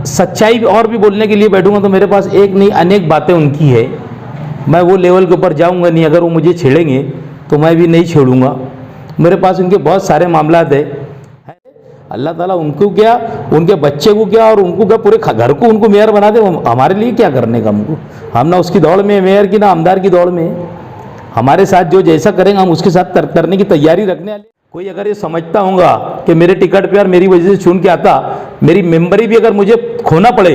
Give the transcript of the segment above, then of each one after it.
सच्चाई और भी बोलने के लिए बैठूंगा तो मेरे पास एक नहीं अनेक बातें उनकी है। मैं वो लेवल के ऊपर जाऊंगा नहीं। अगर वो मुझे छेड़ेंगे तो मैं भी नहीं छेड़ूंगा। मेरे पास उनके बहुत सारे मामलात है। अल्लाह ताला उनको क्या, उनके बच्चे को क्या और उनको क्या, पूरे घर को उनको मेयर बना दे। हमारे लिए क्या करने का हमको? हम ना उसकी दौड़ में मेयर की, ना आमदार की दौड़ में। हमारे साथ जो जैसा करेंगे हम उसके साथ करने की तैयारी रखने वाले। कोई अगर ये समझता होगा कि मेरे टिकट पे और मेरी वजह से चुन के आता, मेरी मेंबरी भी अगर मुझे खोना पड़े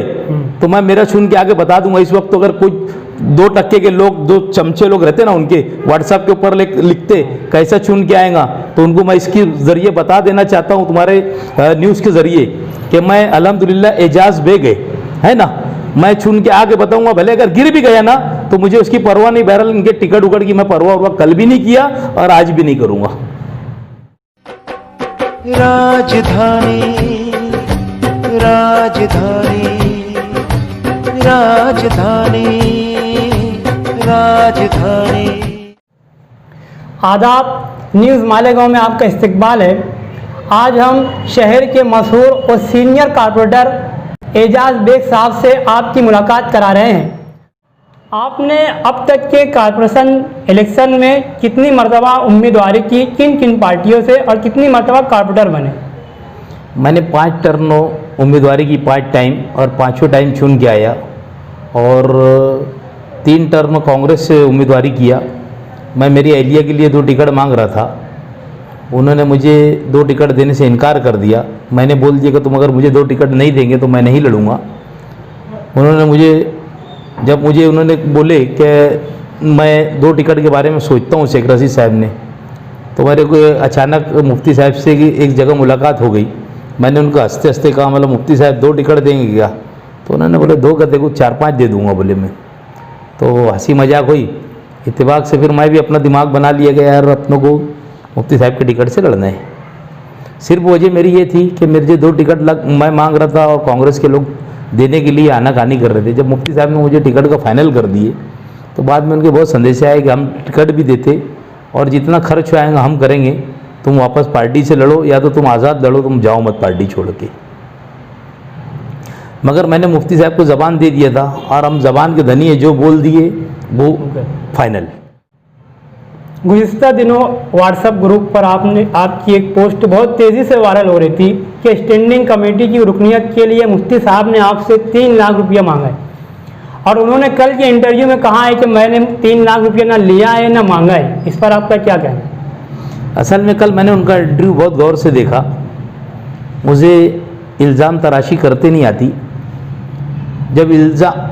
तो मैं मेरा चुन के आगे बता दूंगा। इस वक्त तो अगर कोई 2% के लोग, 2 चमचे लोग रहते ना, उनके व्हाट्सएप के ऊपर लिखते कैसा चुन के आएगा, तो उनको मैं इसके ज़रिए बता देना चाहता हूँ, तुम्हारे न्यूज़ के ज़रिए, कि मैं अल्हम्दुलिल्लाह एजाज बेग है ना, मैं चुन के आगे बताऊंगा। भले अगर गिर भी गया ना तो मुझे उसकी परवाह नहीं। बहरहाल इनके टिकट उकड़ की मैं परवाह कल भी नहीं किया और आज भी नहीं करूँगा। राजधानी राजधानी राजधानी राजधानी। आदाब, न्यूज़ मालेगांव में आपका इस्तकबाल है। आज हम शहर के मशहूर और सीनियर कारपोरेटर एजाज बेग साहब से आपकी मुलाकात करा रहे हैं। आपने अब तक के कारपोरेशन इलेक्शन में कितनी मरतबा उम्मीदवारी की, किन किन पार्टियों से, और कितनी मरतबा कारपोरेटर बने? मैंने 5 टर्म उम्मीदवारी की, 5 टाइम, और 5 टाइम चुन के आया। और 3 टर्म कांग्रेस से उम्मीदवारी किया। मैं मेरी एहलिया के लिए 2 टिकट मांग रहा था। उन्होंने मुझे 2 टिकट देने से इनकार कर दिया। मैंने बोल दिया कि तुम अगर मुझे 2 टिकट नहीं देंगे तो मैं नहीं लड़ूंगा। उन्होंने बोले कि मैं 2 टिकट के बारे में सोचता हूँ शेख रशीद साहब ने, तो मेरे को अचानक मुफ्ती साहब से एक जगह मुलाकात हो गई। मैंने उनको हंसते हंसते कहा, मतलब मुफ्ती साहब 2 टिकट देंगे क्या? तो उन्होंने बोले 2 का देखो 4-5 दे दूंगा बोले मैं। तो हंसी मजाक हुई। इत्तेफाक से फिर मैं भी अपना दिमाग बना लिया गया, यार अपनों को मुफ्ती साहब के टिकट से लड़ना है। सिर्फ वजह मेरी ये थी कि मेरे 2 टिकट मैं मांग रहा था और कांग्रेस के लोग देने के लिए आनाकानी कर रहे थे। जब मुफ्ती साहब ने मुझे टिकट का फाइनल कर दिए तो बाद में उनके बहुत संदेश आए कि हम टिकट भी देते और जितना खर्च आएगा हम करेंगे, तुम वापस पार्टी से लड़ो या तो तुम आज़ाद लड़ो, तुम जाओ मत पार्टी छोड़ के। मगर मैंने मुफ्ती साहब को ज़बान दे दिया था और हम ज़बान के धनी है, जो बोल दिए वो फाइनल। गुज़िश्ता दिनों व्हाट्सएप ग्रुप पर आपकी एक पोस्ट बहुत तेज़ी से वायरल हो रही थी कि स्टैंडिंग कमेटी की रुकनियत के लिए मुफ्ती साहब ने आपसे 3 लाख रुपया मांगा है, और उन्होंने कल के इंटरव्यू में कहा है कि मैंने 3 लाख रुपया ना लिया है ना मांगा है। इस पर आपका क्या कहना है? असल में कल मैंने उनका इंटरव्यू बहुत गौर से देखा। मुझे इल्ज़ाम तराशी करते नहीं आती। जब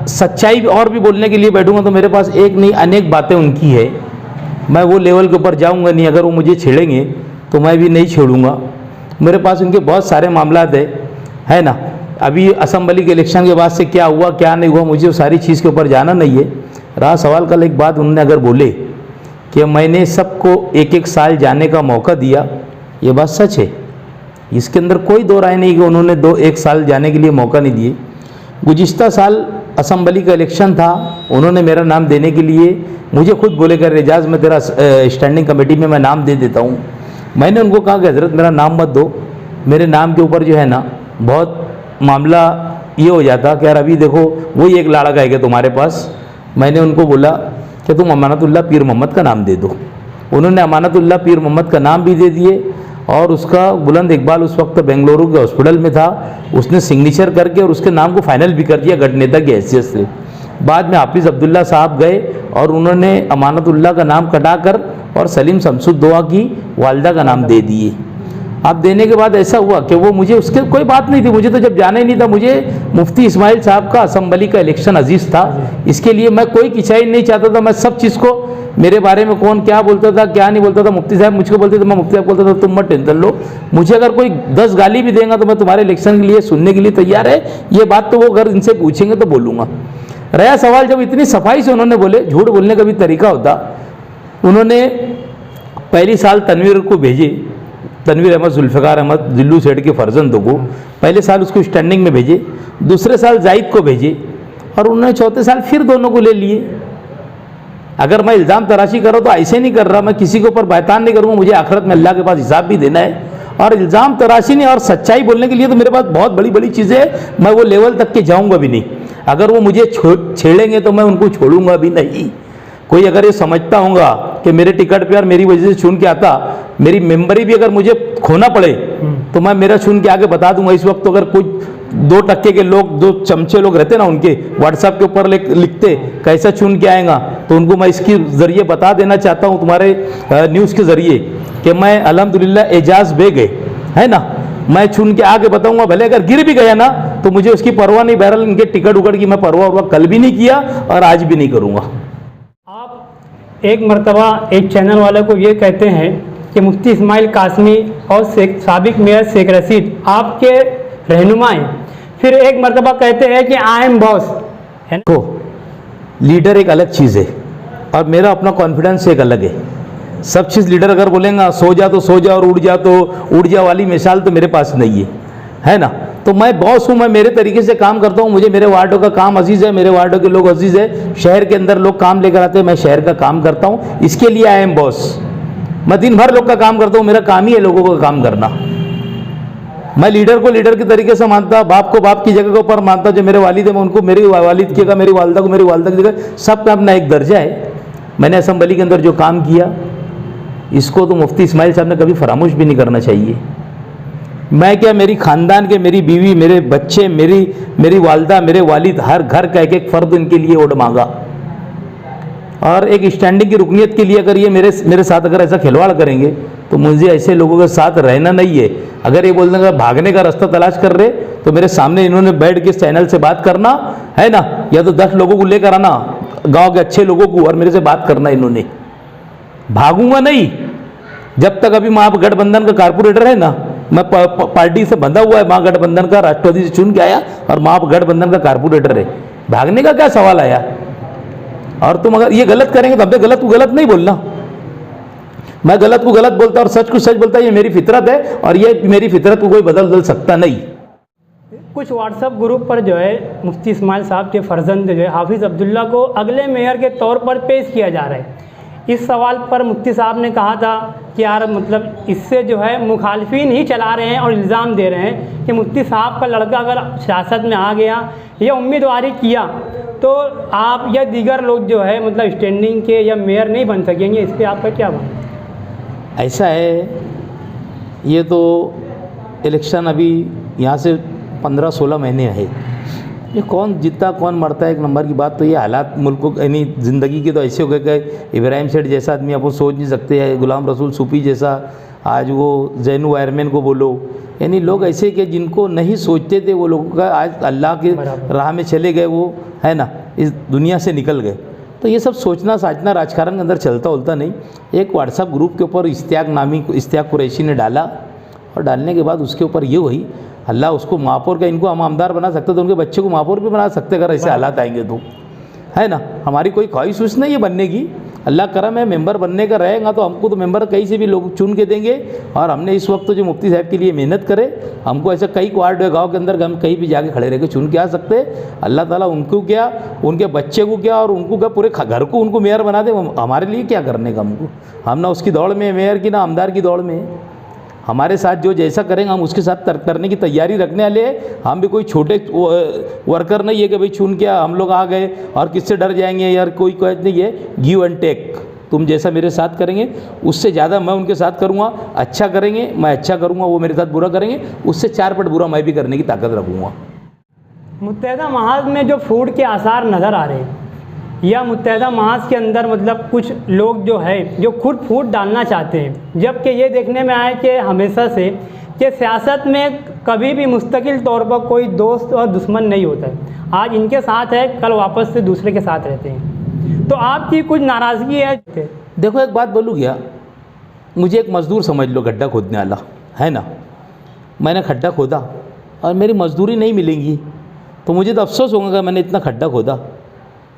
सच्चाई और भी बोलने के लिए बैठूंगा तो मेरे पास एक नहीं अनेक बातें उनकी है। मैं वो लेवल के ऊपर जाऊंगा नहीं। अगर वो मुझे छेड़ेंगे तो मैं भी नहीं छेड़ूंगा। मेरे पास उनके बहुत सारे मामलात है ना। अभी असम्बली के इलेक्शन के बाद से क्या हुआ क्या नहीं हुआ, मुझे सारी चीज़ के ऊपर जाना नहीं है। रहा सवाल कल एक बात उन्होंने अगर बोले कि मैंने सबको 1-1 साल जाने का मौका दिया, ये बात सच है। इसके अंदर कोई दो राय नहीं कि उन्होंने 1 साल जाने के लिए मौका नहीं दिए। गुज़िश्ता साल असम्बली का इलेक्शन था, उन्होंने मेरा नाम देने के लिए मुझे खुद बोले कर एजाज मैं तेरा स्टैंडिंग कमेटी में मैं नाम दे देता हूँ। मैंने उनको कहा कि हज़रत मेरा नाम मत दो, मेरे नाम के ऊपर जो है ना बहुत मामला ये हो जाता कि यार अभी देखो वही एक लाड़ा का है तुम्हारे पास। मैंने उनको बोला कि तुम अमानतुल्लाह पीर मोहम्मद का नाम दे दो। उन्होंने अमानतुल्लाह पीर मोहम्मद का नाम भी दे दिए और उसका बुलंद इकबाल उस वक्त बेंगलुरु के हॉस्पिटल में था, उसने सिग्नेचर करके और उसके नाम को फाइनल भी कर दिया गठनेता की हैसियत से। बाद में हाफिज़ अब्दुल्ला साहब गए और उन्होंने अमानतुल्लाह का नाम कटाकर और सलीम शमसुद्दौला की वालदा का नाम दे दिए। अब देने के बाद ऐसा हुआ कि वो मुझे उसके कोई बात नहीं थी, मुझे तो जब जाना ही नहीं था। मुझे मुफ्ती इस्माइल साहब का असम्बली का इलेक्शन अजीज़ था, इसके लिए मैं कोई खिंचाई नहीं चाहता था। मैं सब चीज़ को, मेरे बारे में कौन क्या बोलता था क्या नहीं बोलता था, मुफ्ती साहब मुझको बोलते थे, मैं मुफ्ती साहब बोलता था तुम मत टेंशन लो, मुझे अगर कोई 10 गाली भी देगा तो मैं तुम्हारे इलेक्शन के लिए सुनने के लिए तैयार है। ये बात तो वो अगर इनसे पूछेंगे तो बोलूँगा। रहा सवाल, जब इतनी सफाई से उन्होंने बोले, झूठ बोलने का भी तरीका होता। उन्होंने पहली साल तनवीर को भेजे, तनवीर अहमद जुल्फ़िकार अहमद दिल्लू सेठ के फर्जंदों को पहले साल उसको स्टैंडिंग में भेजे, दूसरे साल जाहिद को भेजे और उन्होंने चौथे साल फिर दोनों को ले लिए। अगर मैं इल्ज़ाम तराशी कर रहा हूँ तो ऐसे नहीं कर रहा, मैं किसी के ऊपर बहतान नहीं करूँगा। मुझे आखिरत में अल्लाह के पास हिसाब भी देना है और इल्ज़ाम तराशी नहीं और सच्चाई बोलने के लिए तो मेरे पास बहुत बड़ी बड़ी चीज़ें हैं, मैं वो लेवल तक के जाऊंगा भी नहीं। अगर वो मुझे छेड़ेंगे तो मैं उनको छोड़ूंगा भी नहीं। कोई अगर ये समझता होगा कि मेरे टिकट पे और मेरी वजह से चुन के आता, मेरी मेंबरी भी अगर मुझे खोना पड़े तो मैं मेरा चुन के आगे बता दूंगा। इस वक्त तो अगर कुछ 2% के लोग, 2 चमचे लोग रहते ना, उनके व्हाट्सएप के ऊपर लिखते कैसा चुन के आएगा, तो उनको मैं इसके ज़रिए बता देना चाहता हूँ तुम्हारे न्यूज़ के ज़रिए कि मैं अल्हम्दुलिल्लाह एजाज़ बेग है ना, मैं चुन के आगे बताऊंगा। भले अगर गिर भी गया ना तो मुझे उसकी परवाह नहीं। बहरहाल इनके टिकट उकट की मैं परवाह कल भी नहीं किया और आज भी नहीं करूँगा। आप एक मर्तबा एक चैनल वाले को ये कहते हैं कि मुफ्ती इस्माइल कासमी और साबिक मेयर शेख रशीद आपके रहनुमा हैं, फिर एक मर्तबा कहते हैं कि आई एम बॉस। को लीडर एक अलग चीज़ है और मेरा अपना कॉन्फिडेंस एक अलग है। सब चीज़ लीडर अगर बोलेंगे सो जा तो सो जा और उड़ जा तो उड़ जा वाली मिसाल तो मेरे पास नहीं है ना। तो मैं बॉस हूँ, मैं मेरे तरीके से काम करता हूँ। मुझे मेरे वार्डों का काम अजीज़ है, मेरे वार्डों के लोग अजीज़ है। शहर के अंदर लोग काम लेकर आते हैं, मैं शहर का काम करता हूँ, इसके लिए आई एम बॉस। मैं दिन भर लोग का काम करता हूँ, मेरा काम ही है लोगों का काम करना। मैं लीडर को लीडर के तरीके से मानता, बाप को बाप की जगह के ऊपर मानता। जो मेरे वालिद है मैं उनको मेरी वालिद की जगह, मेरी वालदा को मेरी वालदा की जगह, सबका अपना एक दर्जा है। मैंने असम्बली के अंदर जो काम किया इसको तो मुफ्ती इस्माइल साहब ने कभी फरामोश भी नहीं करना चाहिए। मैं क्या, मेरी ख़ानदान के, मेरी बीवी, मेरे बच्चे, मेरी वालदा, मेरे वालिद, हर घर का एक एक फ़र्द इनके लिए वोट मांगा। और एक स्टैंडिंग की रुकनीत के लिए अगर ये मेरे साथ अगर ऐसा खिलवाड़ करेंगे तो मुझे ऐसे लोगों के साथ रहना नहीं है। अगर ये बोल देंगे भागने का रास्ता तलाश कर रहे तो मेरे सामने इन्होंने बैठ के इस चैनल से बात करना है ना, या तो 10 लोगों को लेकर आना, गांव के अच्छे लोगों को, और मेरे से बात करना। इन्होंने भागूंगा नहीं जब तक अभी महागठबंधन का कारपोरेटर है ना, मैं पार्टी से बंधा हुआ है, महागठबंधन का राष्ट्रवादी से चुन के आया और महागठबंधन का कारपोरेटर है। भागने का क्या सवाल आया? और तुम अगर ये गलत करेंगे तो हमने गलत को गलत नहीं बोलना। मैं गलत को गलत बोलता और सच को सच बोलता, ये मेरी फितरत है और ये मेरी फितरत को कोई बदल सकता नहीं। कुछ व्हाट्सएप ग्रुप पर जो है मुफ्ती इस्माइल साहब के फर्जंद जो है हाफिज़ अब्दुल्ला को अगले मेयर के तौर पर पेश किया जा रहा है। इस सवाल पर मुफ्ती साहब ने कहा था कि यार मतलब इससे जो है मुखालफिन ही चला रहे हैं और इल्ज़ाम दे रहे हैं कि मुफ्ती साहब का लड़का अगर सियासत में आ गया या उम्मीदवारी किया तो आप या दीगर लोग जो है मतलब स्टैंडिंग के या मेयर नहीं बन सकेंगे। इस पर आपका क्या मानना? ऐसा है, ये तो इलेक्शन अभी यहाँ से 15-16 महीने है। ये कौन जीतता कौन मरता है एक नंबर की बात। तो ये हालात मुल्क को, यानी ज़िंदगी के तो ऐसे हो गए कि इब्राहिम सेठ जैसा आदमी आप सोच नहीं सकते हैं, गुलाम रसूल सूफ़ी जैसा, आज वो जैनू वायरमैन को बोलो, यानी लोग ऐसे कि जिनको नहीं सोचते थे वो लोगों का आज अल्लाह के राह में चले गए, वो है ना, इस दुनिया से निकल गए। तो ये सब सोचना साचना राजकारण के अंदर चलता उलता नहीं। एक व्हाट्सएप ग्रुप के ऊपर इश्तियाक कुरैशी ने डाला और डालने के बाद उसके ऊपर ये हुई, अल्लाह उसको महापौर का, इनको हम आमदार बना सकते तो उनके बच्चे को महापौर भी बना सकते अगर ऐसे हालात आएंगे तो, है ना। हमारी कोई ख्वाहिश उस नहीं है बनने की, अल्लाह करम है मेंबर बनने का रहेगा तो हमको तो मेंबर कहीं से भी लोग चुन के देंगे। और हमने इस वक्त तो जो मुफ्ती साहब के लिए मेहनत करे, हमको ऐसा कई वार्ड है गाँव के अंदर हम कहीं भी जाके खड़े रह के चुन के आ सकते। अल्लाह ताला उनको क्या, उनके बच्चे को क्या और उनको क्या, पूरे घर को उनको मेयर बना दे। हमारे लिए क्या करने का हमको, हम ना उसकी दौड़ में मेयर की ना आमदार की दौड़ में। हमारे साथ जो जैसा करेंगे हम उसके साथ करने की तैयारी रखने वाले हैं। हम भी कोई छोटे वर्कर नहीं है कि भाई चुन के हम लोग आ गए और किससे डर जाएंगे यार, कोई नहीं है। गिव एंड टेक, तुम जैसा मेरे साथ करेंगे उससे ज़्यादा मैं उनके साथ करूँगा। अच्छा करेंगे मैं अच्छा करूँगा, वो मेरे साथ बुरा करेंगे उससे 4 पट बुरा मैं भी करने की ताकत रखूँगा। मुत्तहदा महाज में जो फूट के आसार नज़र आ रहे हैं या मुत्तहदा महाज के अंदर मतलब कुछ लोग जो है जो खुद फूट डालना चाहते हैं, जबकि ये देखने में आए कि हमेशा से कि सियासत में कभी भी मुस्तकिल तौर पर कोई दोस्त और दुश्मन नहीं होता है। आज इनके साथ है, कल वापस से दूसरे के साथ रहते हैं। तो आपकी कुछ नाराज़गी है? देखो एक बात बोलूँ क्या, मुझे एक मज़दूर समझ लो, गड्ढा खोदने वाला है ना। मैंने खड्डा खोदा और मेरी मजदूरी नहीं मिलेंगी तो मुझे तो अफसोस होगा कि मैंने इतना खड्डा खोदा।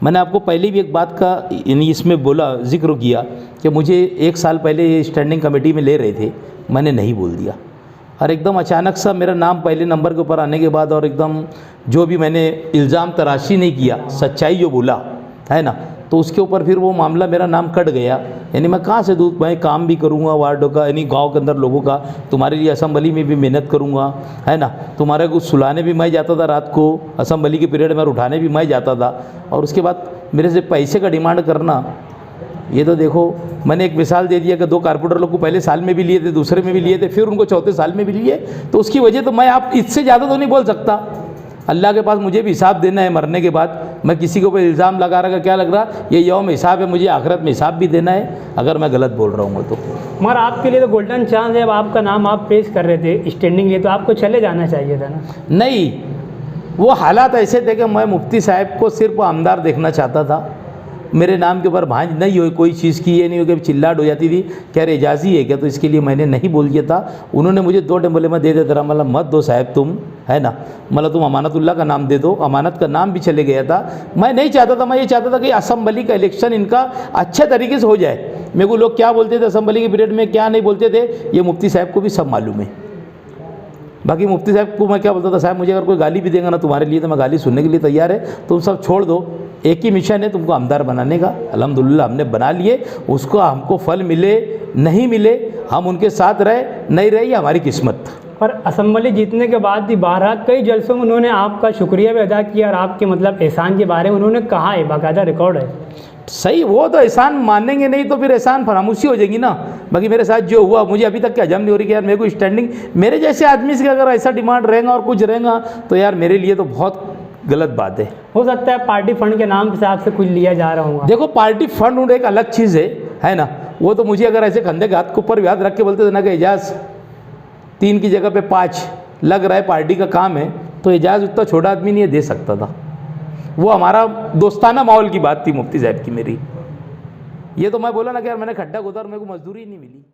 मैंने आपको पहले भी एक बात का यानी इसमें बोला, जिक्र किया कि मुझे 1 साल पहले ये स्टैंडिंग कमेटी में ले रहे थे, मैंने नहीं बोल दिया। और एकदम अचानक सा मेरा नाम पहले नंबर के ऊपर आने के बाद और एकदम जो भी मैंने इल्ज़ाम तराशी नहीं किया, सच्चाई जो बोला है ना, तो उसके ऊपर फिर वो मामला मेरा नाम कट गया। यानी मैं कहाँ से दूँ, मैं काम भी करूँगा वार्डों का, यानी गांव के अंदर लोगों का, तुम्हारे लिए असम्बली में भी मेहनत करूँगा, है ना, तुम्हारे को सुलाने भी मैं जाता था, रात को असम्बली के पीरियड में उठाने भी मैं जाता था। और उसके बाद मेरे से पैसे का डिमांड करना, ये तो देखो, मैंने एक मिसाल दे दिया कि 2 कारपोरेटर लोग को पहले साल में भी लिए थे, दूसरे में भी लिए थे, फिर उनको चौथे साल में भी लिए। तो उसकी वजह तो मैं आप इससे ज़्यादा तो नहीं बोल सकता। अल्लाह के पास मुझे भी हिसाब देना है मरने के बाद। मैं किसी के ऊपर इल्ज़ाम लगा रहा, क्या लग रहा, ये यौम हिसाब है, मुझे आखिरत में हिसाब भी देना है अगर मैं गलत बोल रहा हूँ तो। मगर आपके लिए तो गोल्डन चांस है, अब आपका नाम आप पेश कर रहे थे स्टैंडिंग लिए, तो आपको चले जाना चाहिए था ना। नहीं, वो हालात ऐसे थे कि मैं मुफ्ती साहब को सिर्फ आमदार देखना चाहता था। मेरे नाम के ऊपर भांज नहीं हुई कोई चीज़ की, ये नहीं हो कि चिल्लाट हो जाती थी, क्या एजाज़ी है क्या, तो इसके लिए मैंने नहीं बोल दिया था। उन्होंने मुझे 2 टेम्बले में दे देता रहा, मतलब मत दो साहब तुम, है ना, मतलब तुम अमानतुल्लाह का नाम दे दो। अमानत का नाम भी चले गया था। मैं नहीं चाहता था, मैं ये चाहता था कि असम्बली का इलेक्शन इनका अच्छे तरीके से हो जाए। मेरे को लोग क्या बोलते थे असम्बली के पीरियड में, क्या नहीं बोलते थे, ये मुफ्ती साहब को भी सब मालूम है। बाकी मुफ्ती साहब को मैं क्या बोलता था, साहब मुझे अगर कोई गाली भी देगा ना तुम्हारे लिए, तो मैं गाली सुनने के लिए तैयार है, तुम सब छोड़ दो, एक ही मिशन है तुमको आमदार बनाने का। अल्हम्दुलिल्लाह हमने बना लिए, उसको हमको फल मिले नहीं मिले, हम उनके साथ रहे नहीं रहे, ये हमारी किस्मत। और असम्बली जीतने के बाद भी 12 कई जलसों में उन्होंने आपका शुक्रिया भी अदा किया और आपके मतलब एहसान के बारे में उन्होंने कहा है, बाकायदा रिकॉर्ड है। सही, वो तो एहसान मानेंगे नहीं तो फिर एहसान फरामोशी हो जाएगी ना। बाकी मेरे साथ जो हुआ मुझे अभी तक क्या हजम नहीं हो रही कि यार मेरे को स्टैंडिंग, मेरे जैसे आदमी से अगर ऐसा डिमांड रहेगा और कुछ रहेगा तो यार मेरे लिए तो बहुत गलत बात है। हो सकता है पार्टी फंड के नाम के हिसाब से कुछ लिया जा रहा होगा। देखो पार्टी फंड एक अलग चीज़ है ना, वो तो मुझे अगर ऐसे कंधे के हाथ के ऊपर याद रख के बोलते थे ना कि एजाज 3 की जगह पे 5 लग रहा है, पार्टी का काम है, तो एजाज उतना छोटा आदमी नहीं दे सकता था। वो हमारा दोस्ताना माहौल की बात थी मुफ्ती साहब की मेरी। ये तो मैं बोला ना कि यार मैंने खड्डा खोदा और मेरे को मजदूरी नहीं मिली।